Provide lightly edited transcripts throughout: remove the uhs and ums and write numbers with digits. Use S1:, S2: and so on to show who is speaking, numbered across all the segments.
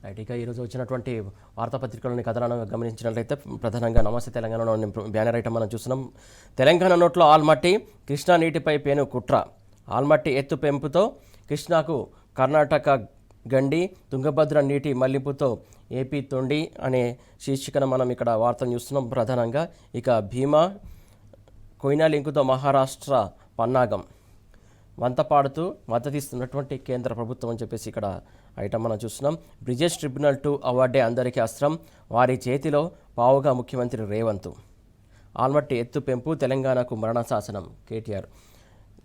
S1: Right. ఇక ఈరోజు వచ్చినటువంటి వార్తాపత్రికలోని కథనాలను గమనించినట్లయితే ప్రధానంగా నమస్తే తెలంగాణలో బ్యానర్ ఐటమ్ మనం చూస్తున్నాం. తెలంగాణ నోట్లో ఆల్మట్టి, కృష్ణా నీటిపై పేను కుట్ర. ఆల్మట్టి ఎత్తు పెంపుతో కృష్ణాకు కర్ణాటక గండి, తుంగభద్ర నీటి మళ్లింపుతో ఏపీ తొండి అనే శీర్షికన మనం ఇక్కడ వార్తను చూస్తున్నాం ప్రధానంగా. ఇక భీమా కొయినా లింకుతో మహారాష్ట్ర పన్నాగం వంతపాడుతూ మద్దతిస్తున్నటువంటి కేంద్ర ప్రభుత్వం అని చెప్పేసి ఇక్కడ ఐటమ్ మనం చూస్తున్నాం. బ్రిజేష్ ట్రిబ్యునల్ 2 అవార్డే అందరికీ అస్త్రం, వారి చేతిలో పావుగా ముఖ్యమంత్రి రేవంత్. ఆల్మట్టి ఎత్తు పెంపు తెలంగాణకు మరణ శాసనం కేటీఆర్.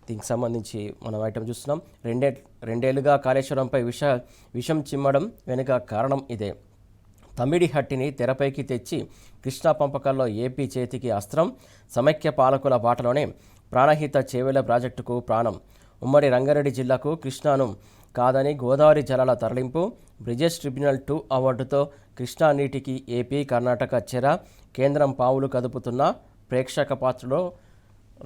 S1: దీనికి సంబంధించి మనం ఐటమ్ చూస్తున్నాం. రెండేళ్లుగా కాళేశ్వరంపై విషం చిమ్మడం వెనుక కారణం ఇదే. తమిడి హట్టిని తెరపైకి తెచ్చి కృష్ణా పంపకాల్లో ఏపీ చేతికి అస్త్రం, సమైక్య పాలకుల బాటలోనే ప్రాణహిత చేవెళ్ల ప్రాజెక్టుకు ప్రాణం. ఉమ్మడి రంగారెడ్డి జిల్లాకు కృష్ణాను కాదని గోదావరి జలాల తరలింపు. బ్రిజేష్ ట్రిబ్యునల్ 2 అవార్డుతో కృష్ణా నీటికి ఏపీ కర్ణాటక చెర. కేంద్రం పావులు కదుపుతున్న ప్రేక్షక పాత్రలో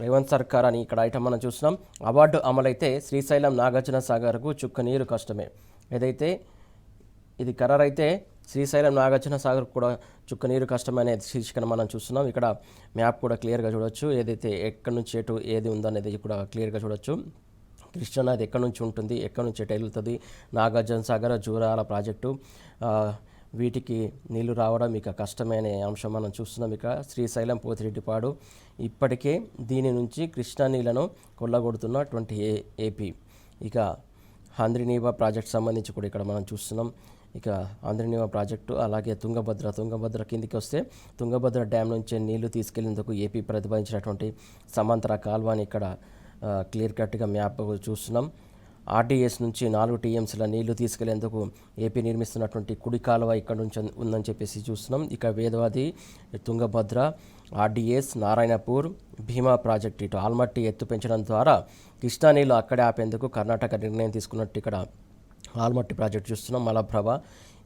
S1: రేవంత్ సర్కార్ అని ఇక్కడ ఐటమ్ మనం చూస్తున్నాం. అవార్డు అమలైతే శ్రీశైలం నాగార్జున సాగర్కు చుక్క నీరు కష్టమే. ఏదైతే ఇది ఖరారైతే శ్రీశైలం నాగార్జున సాగర్ కూడా చుక్క నీరు కష్టమే అనే శీర్షికను మనం చూస్తున్నాం. ఇక్కడ మ్యాప్ కూడా క్లియర్గా చూడొచ్చు. ఏదైతే ఎక్కడి నుంచి ఎటు ఏది ఉందనేది కూడా క్లియర్గా చూడొచ్చు. కృష్ణా నది ఎక్కడి నుంచి ఉంటుంది, ఎక్కడి నుంచి ఎటు వెళ్తుంది, నాగార్జున సాగర్, జూరాల ప్రాజెక్టు వీటికి నీళ్లు రావడం ఇక కష్టమే అనే అంశం మనం చూస్తున్నాం. ఇక శ్రీశైలం పోతిరెడ్డిపాడు ఇప్పటికే దీని నుంచి కృష్ణా నీళ్లను కొల్లగొడుతున్నటువంటి ఏపీ. ఇక ఆంధ్రనీవా ప్రాజెక్ట్ సంబంధించి కూడా ఇక్కడ మనం చూస్తున్నాం. ఇక ఆంధ్రనీవా ప్రాజెక్టు అలాగే తుంగభద్ర కిందికి వస్తే తుంగభద్ర డ్యామ్ నుంచి నీళ్లు తీసుకెళ్లేందుకు ఏపీ ప్రతిపాదించినటువంటి సమాంతర కాల్వని ఇక్కడ క్లియర్ కట్గా మ్యాప్ చూస్తున్నాం. ఆర్డీఎస్ నుంచి 4 టీఎంసీల నీళ్లు తీసుకెళ్లేందుకు ఏపీ నిర్మిస్తున్నటువంటి కుడి కాలువ ఇక్కడ నుంచి ఉందని చెప్పేసి చూస్తున్నాం. ఇక వేదవాది, తుంగభద్ర, ఆర్డీఎస్, నారాయణపూర్, భీమా ప్రాజెక్టు ఇటు ఆల్మట్టి ఎత్తు పెంచడం ద్వారా కృష్ణా నీళ్లు అక్కడే ఆపేందుకు కర్ణాటక నిర్ణయం తీసుకున్నట్టు ఇక్కడ ఆల్మట్టి ప్రాజెక్టు చూస్తున్నాం. మలప్రభ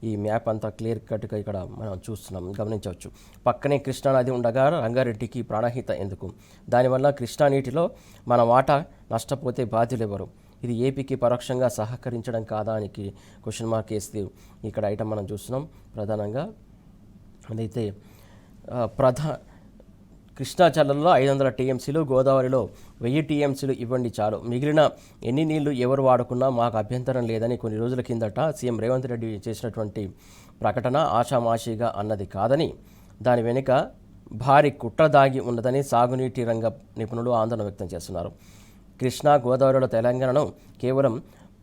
S1: ఈ మ్యాప్ అంతా క్లియర్ కట్గా ఇక్కడ మనం చూస్తున్నాం, గమనించవచ్చు. పక్కనే కృష్ణానది ఉండగా రంగారెడ్డికి ప్రాణహిత ఎందుకు? దానివల్ల కృష్ణా నీటిలో మన వాటా నష్టపోతే బాధ్యులెవరు? ఇది ఏపీకి పరోక్షంగా సహకరించడం కాదా అని క్వశ్చన్ మార్క్ వేస్తే ఇక్కడ ఐటమ్ మనం చూస్తున్నాం ప్రధానంగా. అదైతే కృష్ణా జలాల్లో 500 టీఎంసీలు, గోదావరిలో 1000 టీఎంసీలు ఇవ్వండి చాలు, మిగిలిన ఎన్ని నీళ్లు ఎవరు వాడుకున్నా మాకు అభ్యంతరం లేదని కొన్ని రోజుల కిందట సీఎం రేవంత్ రెడ్డి చేసినటువంటి ప్రకటన ఆషామాషిగా అన్నది కాదని, దాని వెనుక భారీ కుట్ర దాగి ఉన్నదని సాగునీటి రంగ నిపుణులు ఆందోళన వ్యక్తం చేస్తున్నారు. కృష్ణా, గోదావరిలో తెలంగాణను కేవలం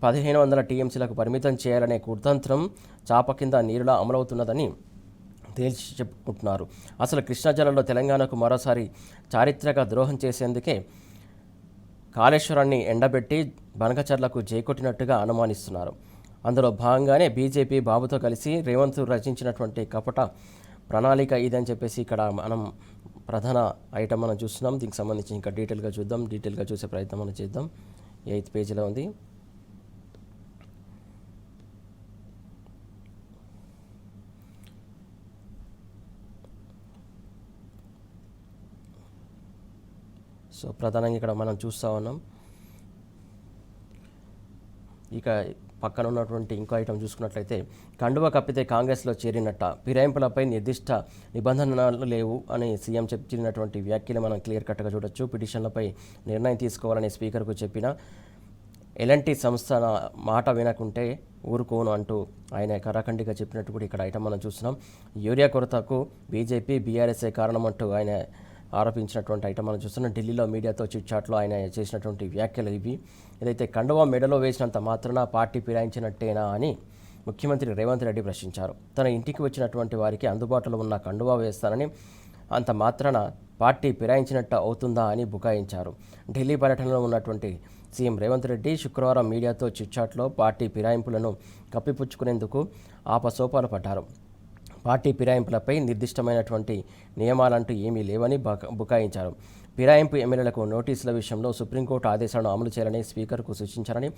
S1: 1500 టీఎంసీలకు పరిమితం చేయాలనే కుతంత్రం చాప కింద నీరులా అమలవుతున్నదని తేల్చి చెప్పుకుంటున్నారు. అసలు కృష్ణా జలాల్లో తెలంగాణకు మరోసారి చారిత్రక ద్రోహం చేసేందుకే కాళేశ్వరాన్ని ఎండబెట్టి బనకచర్లకు జైకొట్టినట్టుగా అనుమానిస్తున్నారు. అందులో భాగంగానే బీజేపీ బాబుతో కలిసి రేవంత్ రచించినటువంటి కపట ప్రణాళిక ఇదని చెప్పేసి ఇక్కడ మనం ప్రధాన ఐటమ్ మనం చూస్తున్నాం. దీనికి సంబంధించి ఇంకా డీటెయిల్గా చూసే ప్రయత్నం మనం చేద్దాం. 8th పేజీలో ఉంది. సో ప్రధానంగా ఇక్కడ మనం చూస్తూ ఉన్నాం. ఇక పక్కన ఉన్నటువంటి ఇంకో ఐటమ్ చూసుకున్నట్లయితే కండువా కప్పితే కాంగ్రెస్లో చేరినట్ట, ఫిరాయింపులపై నిర్దిష్ట నిబంధనలు లేవు అని సీఎం చెప్పినటువంటి వ్యాఖ్యలు మనం క్లియర్ కట్గా చూడొచ్చు. పిటిషన్లపై నిర్ణయం తీసుకోవాలని స్పీకర్కు చెప్పిన ఎలాంటి సంస్థ మాట వినకుంటే ఊరుకోను అంటూ ఆయన కరాఖండిగా చెప్పినట్టు కూడా ఇక్కడ ఐటమ్ మనం చూస్తున్నాం. యూరియా కొరతకు బీజేపీ, బీఆర్ఎస్ఏ కారణం అంటూ ఆయన ఆరోపించినటువంటి ఐటమ్ మనం చూస్తున్నాం. ఢిల్లీలో మీడియాతో చిట్చాట్లో ఆయన చేసినటువంటి వ్యాఖ్యలు ఇవి. ఏదైతే కండువా మెడలో వేసినంత మాత్రాన పార్టీ ఫిరాయించినట్టేనా అని ముఖ్యమంత్రి రేవంత్ రెడ్డి ప్రశ్నించారు. తన ఇంటికి వచ్చినటువంటి వారికి అందుబాటులో ఉన్న కండువా వేస్తానని అంత మాత్రాన పార్టీ ఫిరాయించినట్టు అవుతుందా అని బుకాయించారు. ఢిల్లీ పర్యటనలో ఉన్నటువంటి సీఎం రేవంత్ రెడ్డి శుక్రవారం మీడియాతో చిట్చాట్లో పార్టీ ఫిరాయింపులను కప్పిపుచ్చుకునేందుకు ఆపసోపాలు పడ్డారు. పార్టీ ఫిరాయింపులపై నిర్దిష్టమైనటువంటి నియమాలంటూ ఏమీ లేవని బుకాయించారు. ఫిరాయింపు ఎమ్మెల్యేలకు నోటీసుల విషయంలో సుప్రీంకోర్టు ఆదేశాలను అమలు చేయాలని స్పీకర్కు సూచించారని,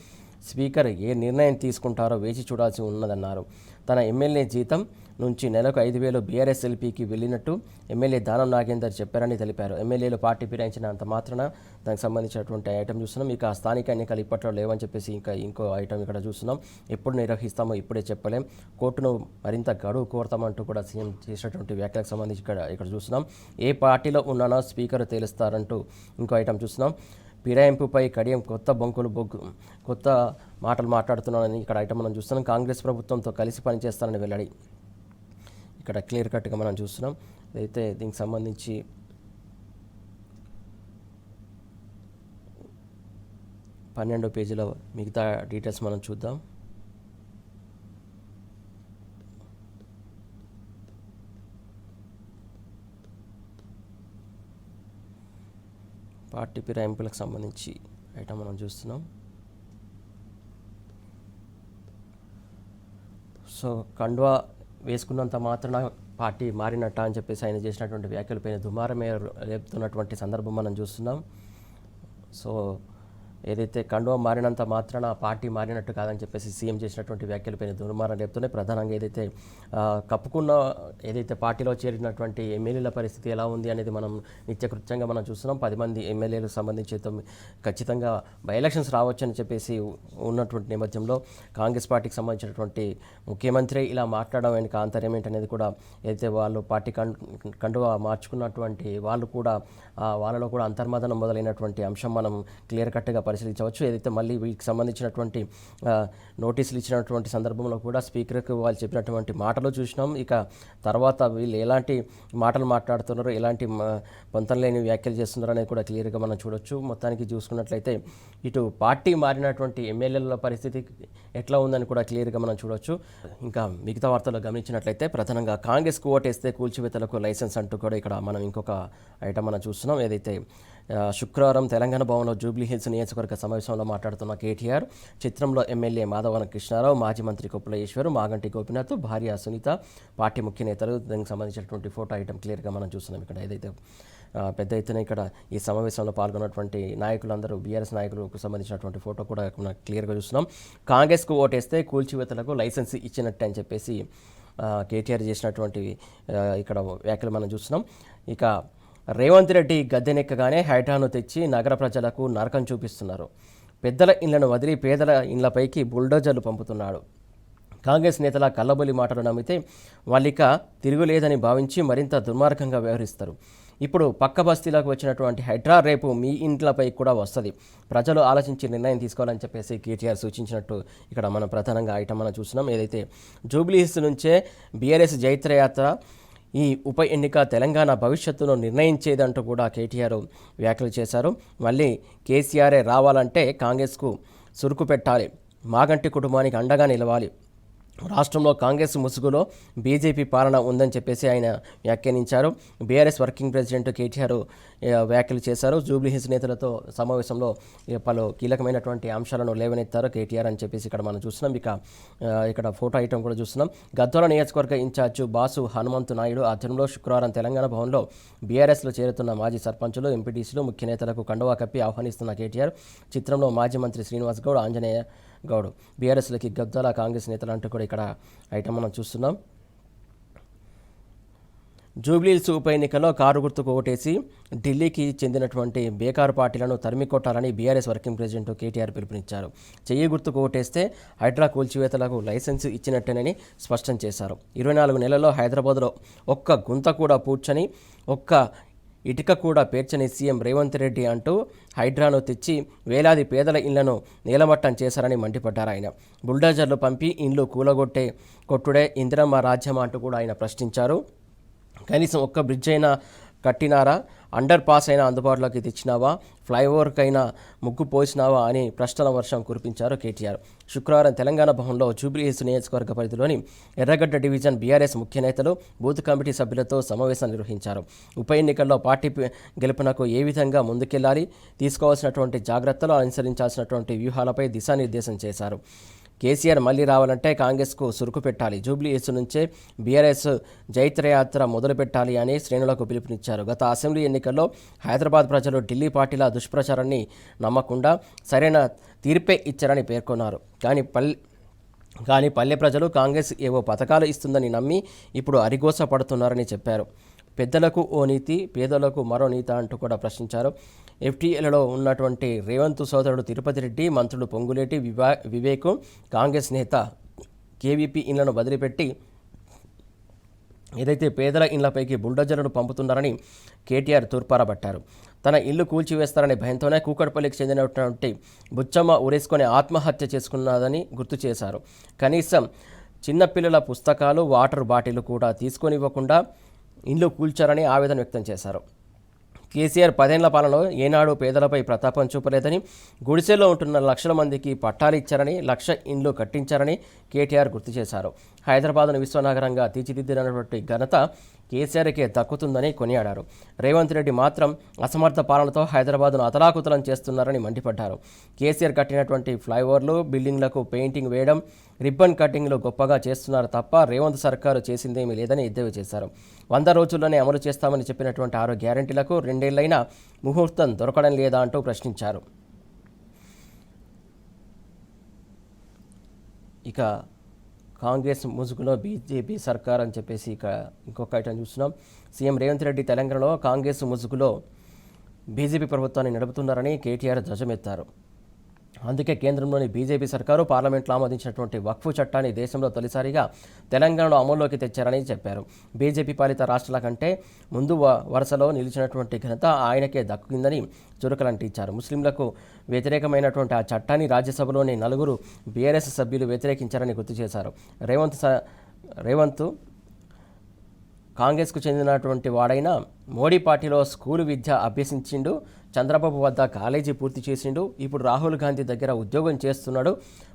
S1: స్పీకర్ ఏ నిర్ణయం తీసుకుంటారో వేచి చూడాల్సి ఉన్నదన్నారు. తన ఎమ్మెల్యే జీతం నుంచి నెలకు 5,000 బీఆర్ఎస్ ఎల్పీకి వెళ్ళినట్టు ఎమ్మెల్యే దానం నాగేందర్ చెప్పారని తెలిపారు. ఎమ్మెల్యేలు పార్టీ ఫిరాయించినంత మాత్రాన దానికి సంబంధించినటువంటి ఐటమ్ చూస్తున్నాం. ఇక స్థానిక ఎన్నికలు ఇప్పట్లో లేవని చెప్పేసి ఇంకో ఐటమ్ ఇక్కడ చూస్తున్నాం. ఎప్పుడు నిర్వహిస్తామో ఇప్పుడే చెప్పలేం, కోర్టును మరింత గడువు కోరతామంటూ కూడా సీఎం చేసినటువంటి వ్యాఖ్యలకు సంబంధించి ఇక్కడ చూస్తున్నాం. ఏ పార్టీలో ఉన్నానో స్పీకర్ తేలుస్తారంటూ ఇంకో ఐటమ్ చూస్తున్నాం. ఫిరాయింపుపై కడియం కొత్త మాటలు మాట్లాడుతున్నానని ఇక్కడ ఐటమ్ మనం చూస్తున్నాం. కాంగ్రెస్ ప్రభుత్వంతో కలిసి పనిచేస్తానని వెల్లడి ఇక్కడ క్లియర్ కట్గా మనం చూస్తున్నాం. అయితే దీనికి సంబంధించి పన్నెండో పేజీలో మిగతా డీటెయిల్స్ మనం చూద్దాం. పార్టీ ఫిరాయింపులకు సంబంధించి ఐటమ్ మనం చూస్తున్నాం. సో కండువా వేసుకున్నంత మాత్రాన పార్టీ మారినట్ట అని చెప్పేసి ఆయన చేసినటువంటి వ్యాఖ్యలపైన దుమారమే రేపుతున్నటువంటి సందర్భం మనం చూస్తున్నాం. సో ఏదైతే కండువా మారినంత మాత్రాన పార్టీ మారినట్టు కాదని చెప్పేసి సీఎం చేసినటువంటి వ్యాఖ్యలపైన దుర్మారం రేపుతున్నాయి. ప్రధానంగా కప్పుకున్న ఏదైతే పార్టీలో చేరినటువంటి ఎమ్మెల్యేల పరిస్థితి ఎలా ఉంది అనేది మనం నిత్యకృత్యంగా మనం చూస్తున్నాం. 10 మంది ఎమ్మెల్యేలకు సంబంధించి ఖచ్చితంగా బై ఎలక్షన్స్ రావచ్చని చెప్పేసి ఉన్నటువంటి నేపథ్యంలో కాంగ్రెస్ పార్టీకి సంబంధించినటువంటి ముఖ్యమంత్రి ఇలా మాట్లాడడం వెనుక ఆంతర్యం ఏంటనేది కూడా ఏదైతే వాళ్ళు పార్టీ కండువా మార్చుకున్నటువంటి వాళ్ళు కూడా వాళ్ళలో కూడా అంతర్మదనం మొదలైనటువంటి అంశం మనం క్లియర్ కట్గా పరిశీలించవచ్చు. ఏదైతే మళ్ళీ వీటికి సంబంధించినటువంటి నోటీసులు ఇచ్చినటువంటి సందర్భంలో కూడా స్పీకర్కు వాళ్ళు చెప్పినటువంటి మాటలు చూసినాం. ఇక తర్వాత వీళ్ళు ఎలాంటి మాటలు మాట్లాడుతున్నారో, ఎలాంటి పొంతం లేని వ్యాఖ్యలు చేస్తున్నారో అనేది కూడా క్లియర్గా మనం చూడొచ్చు. మొత్తానికి చూసుకున్నట్లయితే ఇటు పార్టీ మారినటువంటి ఎమ్మెల్యేల పరిస్థితి ఎట్లా ఉందని కూడా క్లియర్గా మనం చూడొచ్చు. ఇంకా మిగతా వార్తల్లో గమనించినట్లయితే ప్రధానంగా కాంగ్రెస్కు ఓటేస్తే కూల్చివేతలకు లైసెన్స్ అంటూ కూడా ఇక్కడ మనం ఇంకొక ఐటమ్ మనం చూస్తున్నాం. ఏదైతే శుక్రవారం తెలంగాణ భవన్లో జూబ్లీ హిల్స్ నియోజకవర్గ సమావేశంలో మాట్లాడుతున్న కేటీఆర్ చిత్రంలో ఎమ్మెల్యే మాధవన కృష్ణారావు, మాజీ మంత్రి కొప్పుల ఈశ్వర్, మాగంటి గోపినాథ్, భార్య సునీత, పార్టీ ముఖ్య నేతలు, దానికి సంబంధించినటువంటి ఫోటో ఐటమ్ క్లియర్గా మనం చూస్తున్నాం. ఇక్కడ ఏదైతే పెద్ద ఎత్తున ఇక్కడ ఈ సమావేశంలో పాల్గొన్నటువంటి నాయకులందరూ బీఆర్ఎస్ నాయకులకు సంబంధించినటువంటి ఫోటో కూడా మనం క్లియర్గా చూస్తున్నాం. కాంగ్రెస్కు ఓటేస్తే కూల్చివేతలకు లైసెన్స్ ఇచ్చినట్టే అని చెప్పేసి కేటీఆర్ చేసినటువంటి ఇక్కడ వ్యాఖ్యలు మనం చూస్తున్నాం. ఇక రేవంత్ రెడ్డి గద్దెనెక్కగానే హైడ్రాను తెచ్చి నగర ప్రజలకు నరకం చూపిస్తున్నారు. పెద్దల ఇళ్లను వదిలి పేదల ఇళ్లపైకి బుల్డోజర్లు పంపుతున్నాడు. కాంగ్రెస్ నేతల కల్లబొలి మాటలు నమ్మితే వాళ్ళిక తిరుగులేదని భావించి మరింత దుర్మార్గంగా వ్యవహరిస్తారు. ఇప్పుడు పక్క బస్తీలకు వచ్చినటువంటి హైడ్రా రేపు మీ ఇంట్లపై కూడా వస్తుంది. ప్రజలు ఆలోచించి నిర్ణయం తీసుకోవాలని చెప్పేసి కేటీఆర్ సూచించినట్టు ఇక్కడ మనం ప్రధానంగా ఐటమ్ మనం చూస్తున్నాం. ఏదైతే జూబ్లీ హిల్స్ నుంచే బీఆర్ఎస్ జైత్రయాత్ర, ఈ ఉప ఎన్నిక తెలంగాణ భవిష్యత్తును నిర్ణయించేదంటూ కూడా కేటీఆర్ వ్యాఖ్యలు చేశారు. మళ్ళీ కేసీఆరే రావాలంటే కాంగ్రెస్కు సురుకు పెట్టాలి, మాగంటి కుటుంబానికి అండగా నిలవాలి, రాష్ట్రంలో కాంగ్రెస్ ముసుగులో బీజేపీ పాలన ఉందని చెప్పేసి ఆయన వ్యాఖ్యానించారు. బీఆర్ఎస్ వర్కింగ్ ప్రెసిడెంట్ కేటీఆర్ వ్యాఖ్యలు చేశారు. జూబ్లీ హిల్స్ నేతలతో సమావేశంలో పలు కీలకమైనటువంటి అంశాలను లేవనెత్తారు కేటీఆర్ అని చెప్పేసి ఇక్కడ మనం చూస్తున్నాం. ఇక్కడ ఫోటో ఐటమ్ కూడా చూస్తున్నాం. గద్వాల నియోజకవర్గ ఇన్ఛార్జు బాసు హనుమంతు నాయుడు ఆధ్వర్యంలో శుక్రవారం తెలంగాణ భవన్లో బీఆర్ఎస్లో చేరుతున్న మాజీ సర్పంచులు, ఎంపీటీసీలు, ముఖ్య నేతలకు కండువా కప్పి ఆహ్వానిస్తున్న కేటీఆర్ చిత్రంలో మాజీ మంత్రి శ్రీనివాస్ గౌడ్, ఆంజనేయ గౌడ్, బీఆర్ఎస్లకి గద్వాల కాంగ్రెస్ నేతలు అంటూ కూడా ఇక్కడ ఐటమ్ మనం చూస్తున్నాం. జూబ్లీహిల్స్ ఉప ఎన్నికల్లో కారు గుర్తుకు ఓటేసి ఢిల్లీకి చెందినటువంటి బేకారు పార్టీలను తరిమి కొట్టాలని బీఆర్ఎస్ వర్కింగ్ ప్రెసిడెంట్ కేటీఆర్ పిలుపునిచ్చారు. చెయ్యి గుర్తుకు ఓటేస్తే హైడ్రా కూల్చివేతలకు లైసెన్స్ ఇచ్చినట్టేనని స్పష్టం చేశారు. 24 నెలల్లో హైదరాబాద్లో ఒక్క గుంత కూడా పూడ్చని, ఒక్క ఇటుక కూడా పేర్చని సీఎం రేవంత్ రెడ్డి అంటూ హైడ్రాను తెచ్చి వేలాది పేదల ఇళ్లను నేలమట్టం చేశారని మండిపడ్డారు. ఆయన బుల్డోజర్లు పంపి ఇండ్లు కూలగొట్టే కొట్టుడే ఇందిరమ్మ రాజ్యం అంటూ కూడా ఆయన ప్రశ్నించారు. కనీసం ఒక్క బ్రిడ్జ్ అయినా కట్టినారా, అండర్ పాస్ అయినా అందుబాటులోకి తెచ్చినావా, ఫ్లైఓవర్కైనా ముగ్గు పోసినావా అని ప్రశ్నల వర్షం కురిపించారు కేటీఆర్. శుక్రవారం తెలంగాణ భవన్లో జూబ్లీ హిల్స్ నియోజకవర్గ పరిధిలోని ఎర్రగడ్డ డివిజన్ బీఆర్ఎస్ ముఖ్య నేతలు, బూత్ కమిటీ సభ్యులతో సమావేశం నిర్వహించారు. ఉప ఎన్నికల్లో పార్టీ గెలుపునకు ఏ విధంగా ముందుకెళ్లాలి, తీసుకోవాల్సినటువంటి జాగ్రత్తలు, అనుసరించాల్సినటువంటి వ్యూహాలపై దిశానిర్దేశం చేశారు. కేసీఆర్ మళ్ళీ రావాలంటే కాంగ్రెస్కు సురుకు పెట్టాలి, జూబ్లీ హిల్స్ నుంచే బీఆర్ఎస్ జైత్రయాత్ర మొదలుపెట్టాలి అని శ్రేణులకు పిలుపునిచ్చారు. గత అసెంబ్లీ ఎన్నికల్లో హైదరాబాద్ ప్రజలు ఢిల్లీ పార్టీల దుష్ప్రచారాన్ని నమ్మకుండా సరైన తీర్పే ఇచ్చారని పేర్కొన్నారు. కానీ పల్లె ప్రజలు కాంగ్రెస్ ఏవో పథకాలు ఇస్తుందని నమ్మి ఇప్పుడు అరిగోస పడుతున్నారని చెప్పారు. పెద్దలకు ఓ నీతి, పేదలకు మరో నీతి అంటూ కూడా ప్రశ్నించారు. ఎఫ్టీఎల్లో ఉన్నటువంటి రేవంత్ సోదరుడు తిరుపతి రెడ్డి, మంత్రులు పొంగులేటి, వివేక్, కాంగ్రెస్ నేత కేవీపీ ఇళ్లను వదిలిపెట్టి ఏదైతే పేదల ఇళ్లపైకి బుల్డోజర్లను పంపుతున్నారని కేటీఆర్ తూర్పారబట్టారు. తన ఇల్లు కూల్చివేస్తారనే భయంతోనే కూకట్పల్లికి చెందినటువంటి బుచ్చమ్మ ఉరేసుకొని ఆత్మహత్య చేసుకున్నదని గుర్తు చేశారు. కనీసం చిన్నపిల్లల పుస్తకాలు, వాటర్ బాటిల్ కూడా తీసుకొనివ్వకుండా ఇల్లు కూల్చారని ఆవేదన వ్యక్తం చేశారు. కేసీఆర్ 10 ఏళ్ల పాలనలో ఏనాడు పేదలపై ప్రతాపం చూపలేదని, గుడిసెల్లో ఉంటున్న లక్షల మందికి పట్టాలు ఇచ్చారని, 1,00,000 ఇండ్లు కట్టించారని కేటీఆర్ గుర్తు చేశారు. హైదరాబాద్ను విశ్వనగరంగా తీర్చిదిద్దినటువంటి ఘనత కేసీఆర్కే దక్కుతుందని కొనియాడారు. రేవంత్ రెడ్డి మాత్రం అసమర్థ పాలనతో హైదరాబాద్ను అతలాకుతలం చేస్తున్నారని మండిపడ్డారు. కేసీఆర్ కట్టినటువంటి ఫ్లైఓవర్లు, బిల్డింగ్లకు పెయింటింగ్ వేయడం, రిబ్బన్ కటింగ్లు గొప్పగా చేస్తున్నారు తప్ప రేవంత్ సర్కారు చేసిందేమీ లేదని ఎద్దేవా చేశారు. 100 రోజుల్లోనే అమలు చేస్తామని చెప్పినటువంటి 6 గ్యారెంటీలకు 2 ఏళ్లైనా ముహూర్తం దొరకడం లేదా అంటూ ప్రశ్నించారు. ఇక కాంగ్రెస్ ముసుగులో బీజేపీ సర్కార్ అని చెప్పేసి ఇక ఇంకొక ఐటమ్ చూస్తున్నాం. సీఎం రేవంత్ రెడ్డి తెలంగాణలో కాంగ్రెస్ ముసుగులో బీజేపీ ప్రభుత్వాన్ని నడుపుతున్నారని కేటీఆర్ ధ్వజమెత్తారు. అందుకే కేంద్రంలోని బీజేపీ సర్కారు పార్లమెంట్లో ఆమోదించినటువంటి వక్ఫ్ చట్టాన్ని దేశంలో తొలిసారిగా తెలంగాణలో అమల్లోకి తెచ్చారని చెప్పారు. బీజేపీ పాలిత రాష్ట్రాల కంటే ముందు వరుసలో నిలిచినటువంటి ఘనత ఆయనకే దక్కిందని చురకలంటించారు. ముస్లింలకు వ్యతిరేకమైనటువంటి ఆ చట్టాన్ని రాజ్యసభలోని 4 బీఆర్ఎస్ సభ్యులు వ్యతిరేకించారని గుర్తు చేశారు. రేవంత్ కాంగ్రెస్కు చెందినటువంటి వాడైనా మోడీ పార్టీలో స్కూలు విద్య అభ్యసించిండు, చంద్రబాబు వద్ద కాలేజీ పూర్తి చేసిండు, ఇప్పుడు రాహుల్ గాంధీ దగ్గర ఉద్యోగం చేస్తున్నాడు,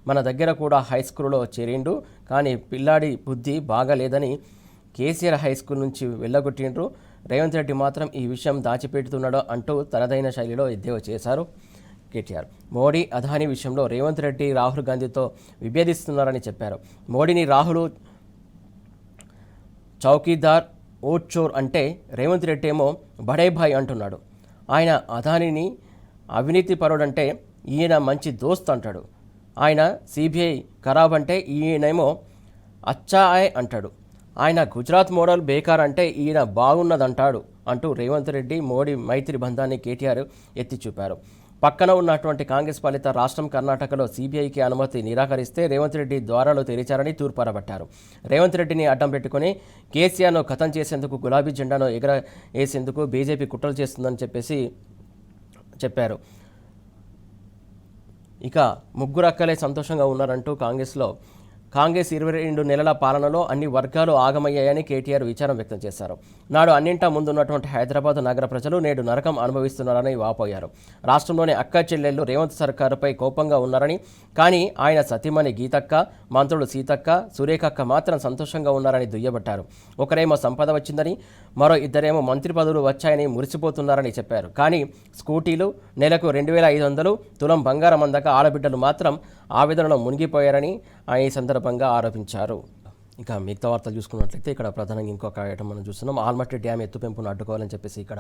S1: మన దగ్గర కూడా హై స్కూల్లో చేరిండు, కానీ పిల్లాడి బుద్ధి బాగాలేదని కేసీఆర్ హై స్కూల్ నుంచి వెళ్ళగొట్టిండ్రు. రేవంత్ రెడ్డి మాత్రం ఈ విషయం దాచిపెడుతున్నాడు అంటూ తనదైన శైలిలో ఎద్దేవా చేశారు కేటీఆర్. మోడీ, అదానీ విషయంలో రేవంత్ రెడ్డి రాహుల్ గాంధీతో విభేదిస్తున్నారని చెప్పారు. మోడీని రాహుల్ చౌకీదార్, ఓట్ చోర్ అంటే రేవంత్ రెడ్డి ఏమో బడే భాయ్ అంటున్నాడు. ఆయన అదానిని అవినీతి పరుడంటే ఈయన మంచి దోస్త్ అంటాడు. ఆయన సిబిఐ ఖరాబ్ అంటే ఈయనేమో అచ్చాయ్ అంటాడు. ఆయన గుజరాత్ మోడల్ బేకార్ అంటే ఈయన బాగున్నదంటాడు అంటూ రేవంత్ రెడ్డి, మోడీ మైత్రి బంధాన్ని కేటీఆర్ ఎత్తి చూపారు. పక్కన ఉన్నటువంటి కాంగ్రెస్ పాలిత రాష్ట్రం కర్ణాటకలో సిబిఐకి అనుమతి నిరాకరిస్తే రేవంత్ రెడ్డి ద్వారాలు తెరిచారని తూర్పారబట్టారు. రేవంత్ రెడ్డిని అడ్డం పెట్టుకుని కేసీఆర్ను ఖతం చేసేందుకు, గులాబీ జెండాను ఎగరవేసేందుకు బీజేపీ కుట్రలు చేస్తుందని చెప్పారు. ఇక ముగ్గురు అక్కలే సంతోషంగా ఉన్నారంటూ కాంగ్రెస్ 22 నెలల పాలనలో అన్ని వర్గాలు ఆగమయ్యాయని కేటీఆర్ విచారం వ్యక్తం చేశారు. నాడు అన్నింటా ముందున్నటువంటి హైదరాబాద్ నగర ప్రజలు నేడు నరకం అనుభవిస్తున్నారని వాపోయారు. రాష్ట్రంలోని అక్క చెల్లెళ్లు రేవంత్ సర్కారుపై కోపంగా ఉన్నారని, కానీ ఆయన సతీమణి గీతక్క, మంత్రులు సీతక్క, సురేఖక్క మాత్రం సంతోషంగా ఉన్నారని దుయ్యబట్టారు. ఒకరేమో సంపద వచ్చిందని, మరో ఇద్దరేమో మంత్రి పదవులు వచ్చాయని మురిసిపోతున్నారని చెప్పారు. కానీ స్కూటీలు, నెలకు 2,500, తులం బంగారం అందక ఆడబిడ్డలు మాత్రం ఆవేదనలో మునిగిపోయారని ఆయన ఈ సందర్భంగా ఆరోపించారు. ఇక మిగతా వార్తలు చూసుకున్నట్లయితే ఇక్కడ ప్రధానంగా ఇంకొక ఐటమ్ మనం చూస్తున్నాం. ఆల్మట్టి డ్యామ్ ఎత్తుపెంపును అడ్డుకోవాలని చెప్పేసి ఇక్కడ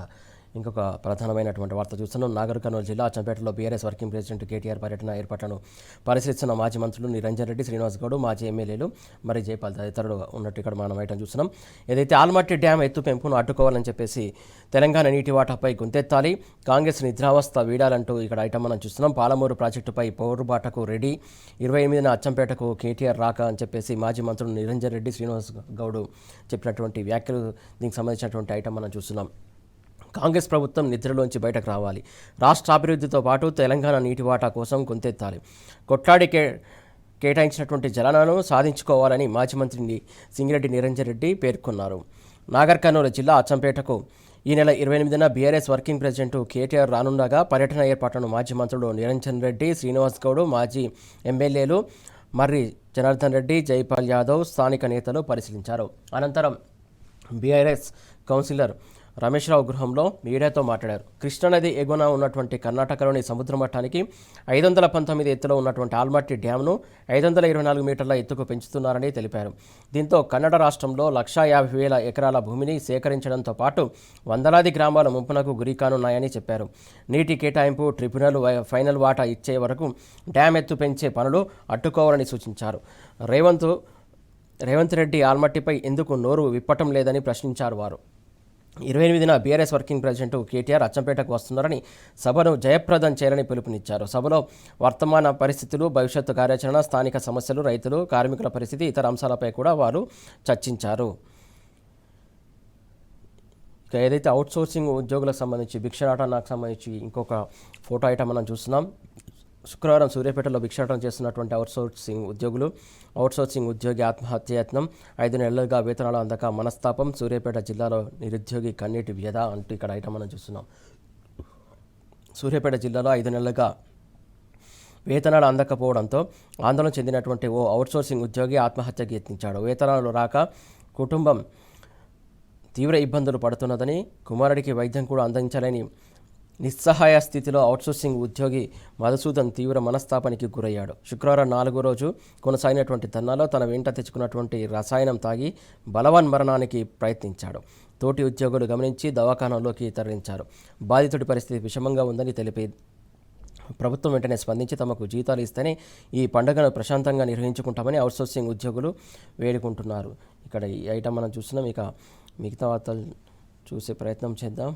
S1: ఇంకొక ప్రధానమైనటువంటి వార్త చూస్తున్నాం. నాగర్ కర్నూలు జిల్లా అచ్చంపేటలో బీఆర్ఎస్ వర్కింగ్ ప్రెసిడెంట్ కేటీఆర్ పర్యటన ఏర్పాట్లను పరిశీలిస్తున్న మాజీ మంత్రులు నిరంజన్ రెడ్డి, శ్రీనివాస్ గౌడ్, మాజీ ఎమ్మెల్యేలు మరి జైపాల్ తదితరులు ఉన్నట్టు ఇక్కడ మనం ఐటమ్ చూస్తున్నాం. ఏదైతే ఆల్మట్టి డ్యామ్ ఎత్తుపెంపును అడ్డుకోవాలని చెప్పేసి తెలంగాణ నీటి వాటాపై గుంతెత్తాలి, కాంగ్రెస్ నిద్రావస్థ వీడాలంటూ ఇక్కడ ఐటమ్ మనం చూస్తున్నాం. పాలమూరు ప్రాజెక్టుపై పోరుబాటకు రెడీ, 28న అచ్చంపేటకు కేటీఆర్ రాక అని చెప్పేసి మాజీ మంత్రులు నిరంజన్ రెడ్డి, శ్రీనివాస్ గౌడ్ చెప్పినటువంటి వ్యాఖ్యలు, దీనికి సంబంధించినటువంటి ఐటమ్ మనం చూస్తున్నాం. కాంగ్రెస్ ప్రభుత్వం నిద్రలోంచి బయటకు రావాలి, రాష్ట్ర అభివృద్ధితో పాటు తెలంగాణ నీటి వాటా కోసం గొంతెత్తాలి, కొట్లాడి కేటాయించినటువంటి జలాలను సాధించుకోవాలని మాజీ మంత్రి సింగిరెడ్డి నిరంజన్ రెడ్డి పేర్కొన్నారు. నాగర్ కర్నూలు జిల్లా అచ్చంపేటకు ఈ నెల 28న బీఆర్ఎస్ వర్కింగ్ ప్రెసిడెంట్ కేటీఆర్ రానుండగా పర్యటన ఏర్పాట్లను మాజీ మంత్రులు నిరంజన్ రెడ్డి, శ్రీనివాస్ గౌడ్, మాజీ ఎమ్మెల్యేలు మర్రి జనార్దన్ రెడ్డి, జైపాల్ యాదవ్, స్థానిక నేతలు పరిశీలించారు. అనంతరం బీఆర్ఎస్ కౌన్సిలర్ రమేష్రావు గృహంలో మీడియాతో మాట్లాడారు. కృష్ణానది ఎగువన ఉన్నటువంటి కర్ణాటకలోని సముద్ర మట్టానికి 519 ఎత్తులో ఉన్నటువంటి ఆల్మట్టి డ్యాంను 524 మీటర్ల ఎత్తుకు పెంచుతున్నారని తెలిపారు. దీంతో కన్నడ రాష్ట్రంలో 1,50,000 ఎకరాల భూమిని సేకరించడంతో పాటు వందలాది గ్రామాల ముంపునకు గురికానున్నాయని చెప్పారు. నీటి కేటాయింపు ట్రిబ్యునల్ ఫైనల్ వాటా ఇచ్చే వరకు డ్యాం ఎత్తు పెంచే పనులు అడ్డుకోవాలని సూచించారు. రేవంత్ రెడ్డి ఆల్మట్టిపై ఎందుకు నోరు విప్పటం లేదని ప్రశ్నించారు వారు. 28న బీఆర్ఎస్ వర్కింగ్ ప్రెసిడెంట్ కేటీఆర్ అచ్చంపేటకు వస్తున్నారని సభను జయప్రదం చేయాలని పిలుపునిచ్చారు. సభలో వర్తమాన పరిస్థితులు, భవిష్యత్తు కార్యాచరణ, స్థానిక సమస్యలు, రైతులు, కార్మికుల పరిస్థితి, ఇతర అంశాలపై కూడా వారు చర్చించారు. ఇక ఏదైతే అవుట్సోర్సింగ్ ఉద్యోగులకు సంబంధించి భిక్షాటనకు సంబంధించి ఇంకొక ఫోటో ఐటమ్ మనం చూస్తున్నాం. శుక్రవారం సూర్యాపేటలో భిక్షాటన చేస్తున్నటువంటి అవుట్సోర్సింగ్ ఉద్యోగి ఆత్మహత్యయత్నం, 5 నెలలుగా వేతనాలు అందక మనస్తాపం, సూర్యాపేట జిల్లాలో నిరుద్యోగి కన్నీటి వ్యధ అంటూ ఇక్కడ ఐటమ్ మనం చూస్తున్నాం. సూర్యాపేట జిల్లాలో 5 నెలలుగా వేతనాలు అందకపోవడంతో ఆందోళన చెందినటువంటి ఓ అవుట్సోర్సింగ్ ఉద్యోగి ఆత్మహత్యకి యత్నించాడు. వేతనాలు రాక కుటుంబం తీవ్ర ఇబ్బందులు పడుతున్నదని, కుమారుడికి వైద్యం కూడా అందించాలని నిస్సహాయ స్థితిలో అవుట్సోర్సింగ్ ఉద్యోగి మధుసూదన్ తీవ్ర మనస్తాపానికి గురయ్యాడు. శుక్రవారం 4వ రోజు కొనసాగినటువంటి ధర్నాలో తన వెంట తెచ్చుకున్నటువంటి రసాయనం తాగి బలవన్ మరణానికి ప్రయత్నించాడు. తోటి ఉద్యోగులు గమనించి దవాఖానాలోకి తరలించారు. బాధితుడి పరిస్థితి విషమంగా ఉందని తెలిపి ప్రభుత్వం వెంటనే స్పందించి తమకు జీతాలు ఇస్తేనే ఈ పండుగను ప్రశాంతంగా నిర్వహించుకుంటామని అవుట్సోర్సింగ్ ఉద్యోగులు వేడుకుంటున్నారు. ఇక్కడ ఈ ఐటమ్ మనం చూస్తున్నాం. ఇక మిగతా వార్తలు చూసే ప్రయత్నం చేద్దాం.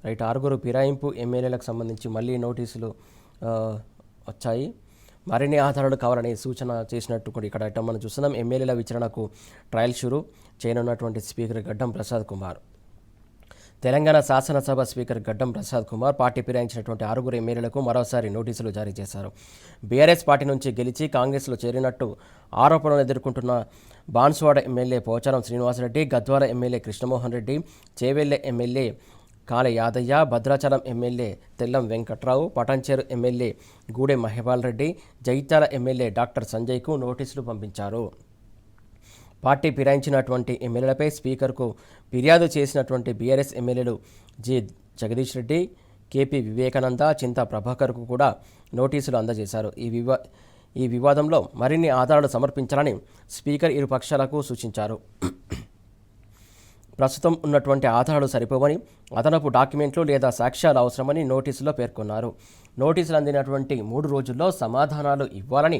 S1: రైట్, 6 ఫిరాయింపు ఎమ్మెల్యేలకు సంబంధించి మళ్ళీ నోటీసులు వచ్చాయి. మరిన్ని ఆధారాలు కావాలని సూచన చేసినట్టు కూడా ఇక్కడ ఐటమ్ మనం చూస్తున్నాం. ఎమ్మెల్యేల విచారణకు ట్రయల్ షురూ చేయనున్నటువంటి స్పీకర్ గడ్డం ప్రసాద్ కుమార్. తెలంగాణ శాసనసభ స్పీకర్ గడ్డం ప్రసాద్ కుమార్ పార్టీ ఫిరాయించినటువంటి 6 ఎమ్మెల్యేలకు మరోసారి నోటీసులు జారీ చేశారు. బీఆర్ఎస్ పార్టీ నుంచి గెలిచి కాంగ్రెస్లో చేరినట్టు ఆరోపణలు ఎదుర్కొంటున్న Banswada MLA Pocharam Srinivasa Reddy, Gadwal MLA Krishnamohan Reddy, Chevella MLA Kale Yadaiah, Bhadrachalam MLA Tellam Venkatrao, Patancheru MLA Gudem Mahipal Reddy, Jagtial MLA doctor సంజయ్కు నోటీసులు పంపించారు. పార్టీ ఫిరాయించినటువంటి ఎమ్మెల్యేలపై స్పీకర్కు ఫిర్యాదు చేసినటువంటి బీఆర్ఎస్ ఎమ్మెల్యేలు జి జగదీష్ రెడ్డి, కేపీ వివేకానంద, చింతా ప్రభాకర్కు కూడా నోటీసులు అందజేశారు. ఈ వివాదంలో మరిన్ని ఆధారాలు సమర్పించాలని స్పీకర్ ఇరు పక్షాలకు సూచించారు. ప్రస్తుతం ఉన్నటువంటి ఆధారాలు సరిపోవని, అదనపు డాక్యుమెంట్లు లేదా సాక్ష్యాలు అవసరమని నోటీసులో పేర్కొన్నారు. నోటీసులు అందినటువంటి 3 రోజుల్లో సమాధానాలు ఇవ్వాలని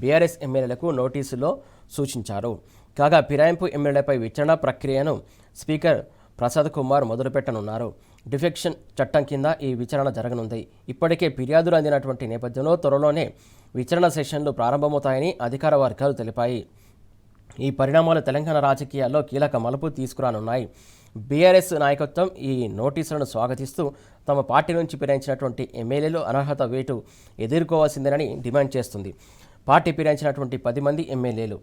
S1: బీఆర్ఎస్ ఎమ్మెల్యేలకు నోటీసులో సూచించారు. కాగా ఫిరాయింపు ఎమ్మెల్యేలపై విచారణ ప్రక్రియను స్పీకర్ ప్రసాద్ కుమార్ మొదలుపెట్టనున్నారు. డిఫెక్షన్ చట్టం కింద ఈ విచారణ జరగనుంది. ఇప్పటికే ఫిర్యాదులు అందినటువంటి నేపథ్యంలో త్వరలోనే విచారణ సెషన్లు ప్రారంభమవుతాయని అధికార వర్గాలు తెలిపాయి. ఈ పరిణామాలు తెలంగాణ రాజకీయాల్లో కీలక మలుపు తీసుకురానున్నాయి. బీఆర్ఎస్ నాయకత్వం ఈ నోటీసులను స్వాగతిస్తూ తమ పార్టీ నుంచి ఫిరాయించినటువంటి ఎమ్మెల్యేలు అనర్హత వేటు ఎదుర్కోవాల్సిందేనని డిమాండ్ చేస్తుంది. పార్టీ ఫిరాయించినటువంటి 10 మంది ఎమ్మెల్యేలు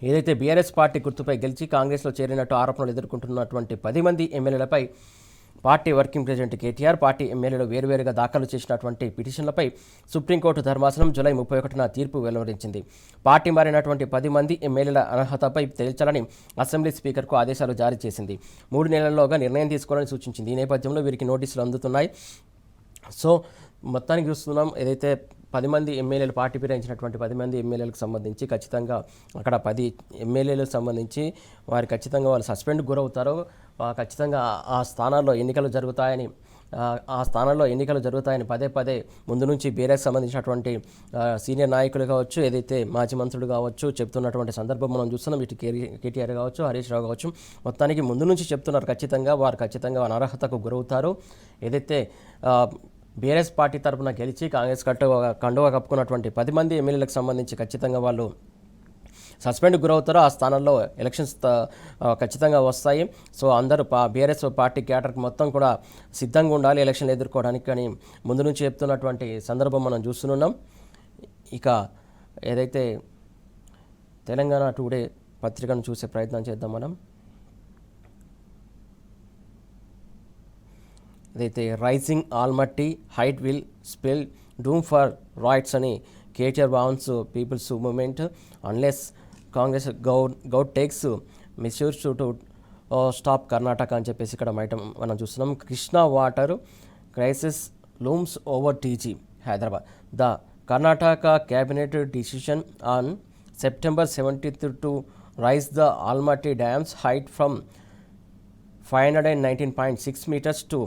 S1: ఏదైతే బీఆర్ఎస్ పార్టీ గుర్తుపై గెలిచి కాంగ్రెస్లో చేరినట్టు ఆరోపణలు ఎదుర్కొంటున్నటువంటి 10 మంది ఎమ్మెల్యేలపై party working president KTR, party ఎమ్మెల్యేలు వేరువేరుగా దాఖలు చేసినటువంటి పిటిషన్లపై సుప్రీంకోర్టు ధర్మాసనం జూలై 31న తీర్పు వెలువరించింది. పార్టీ మారినటువంటి 10 మంది ఎమ్మెల్యేల అనర్హతపై తేల్చాలని అసెంబ్లీ స్పీకర్కు ఆదేశాలు జారీ చేసింది. 3 నెలల్లోగా నిర్ణయం తీసుకోవాలని సూచించింది. ఈ నేపథ్యంలో వీరికి నోటీసులు అందుతున్నాయి. సో మొత్తానికి చూస్తున్నాం, ఏదైతే 10 మంది ఎమ్మెల్యేలు పార్టీ ఫిరాయించినటువంటి 10 మంది ఎమ్మెల్యేలకు సంబంధించి ఖచ్చితంగా అక్కడ 10 ఎమ్మెల్యేలకు సంబంధించి వారు ఖచ్చితంగా వాళ్ళు సస్పెండ్కి గురవుతారు. ఖచ్చితంగా ఆ స్థానాల్లో ఎన్నికలు జరుగుతాయని పదే ముందు నుంచి బీఆర్ఎస్ సంబంధించినటువంటి సీనియర్ నాయకులు కావచ్చు, ఏదైతే మాజీ మంత్రులు కావచ్చు చెప్తున్నటువంటి సందర్భం మనం చూస్తున్నాం. ఇటు కేటీఆర్ కావచ్చు, హరీష్ రావు కావచ్చు, మొత్తానికి ముందు నుంచి చెప్తున్నారు వారు ఖచ్చితంగా అనర్హతకు గురవుతారు. ఏదైతే బీఆర్ఎస్ పార్టీ తరఫున గెలిచి కాంగ్రెస్ కండువా కప్పుకున్నటువంటి 10 మంది ఎమ్మెల్యేలకు సంబంధించి ఖచ్చితంగా వాళ్ళు సస్పెండ్కి గురవుతారో ఆ స్థానంలో ఎలక్షన్స్ ఖచ్చితంగా వస్తాయి. సో అందరూ బీఆర్ఎస్ పార్టీ క్యాడర్కి మొత్తం కూడా సిద్ధంగా ఉండాలి ఎలక్షన్లు ఎదుర్కోవడానికి అని ముందు నుంచి చెప్తున్నటువంటి సందర్భం మనం చూస్తున్నాం. ఇక ఏదైతే తెలంగాణ టుడే పత్రికను చూసే ప్రయత్నం చేద్దాం మనం. ఏదైతే rising Almatti height will spell doom for rights అని KTR warns people's movement unless Congress govt takes measures to stop Karnataka అని చెప్పేసి ఇక్కడ మనం చూస్తున్నాం. Krishna water crisis looms over TG Hyderabad. The Karnataka cabinet decision on September 17th to rise the Almaty Dam's height from 519.6 meters to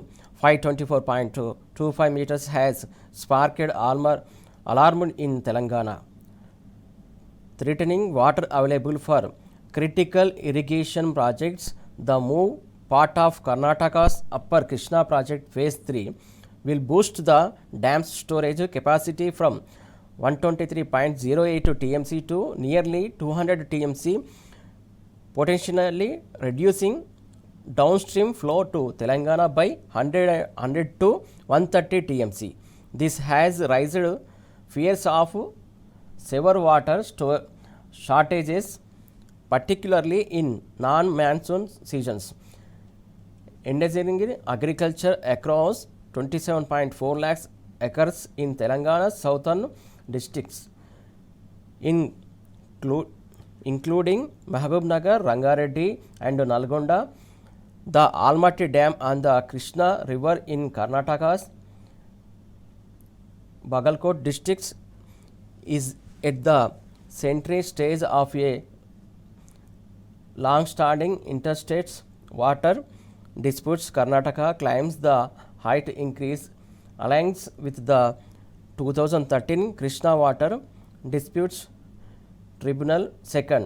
S1: 524.25 meters has sparked alarm in Telangana, threatening water available for critical irrigation projects. The move, part of Karnataka's Upper Krishna project phase 3, will boost the dam's storage capacity from 123.08 TMC to nearly 200 TMC, potentially reducing downstream flow to Telangana by 100 to 130 TMC. This has raised fears of severe water shortages, particularly in non-monsoon seasons, endangering agriculture across 27.4 lakhs acres in Telangana's southern districts, including Mahabubnagar, Rangareddy and Nalgonda. The Almaty Dam on the Krishna River in Karnataka's Bagalkot districts is at the central stage of a long-standing interstate water disputes. Karnataka claims the height increase aligns with the 2013 Krishna Water Disputes Tribunal second.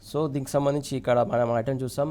S1: So దీనికి సంబంధించి ఇక్కడ మనం item చూసాం.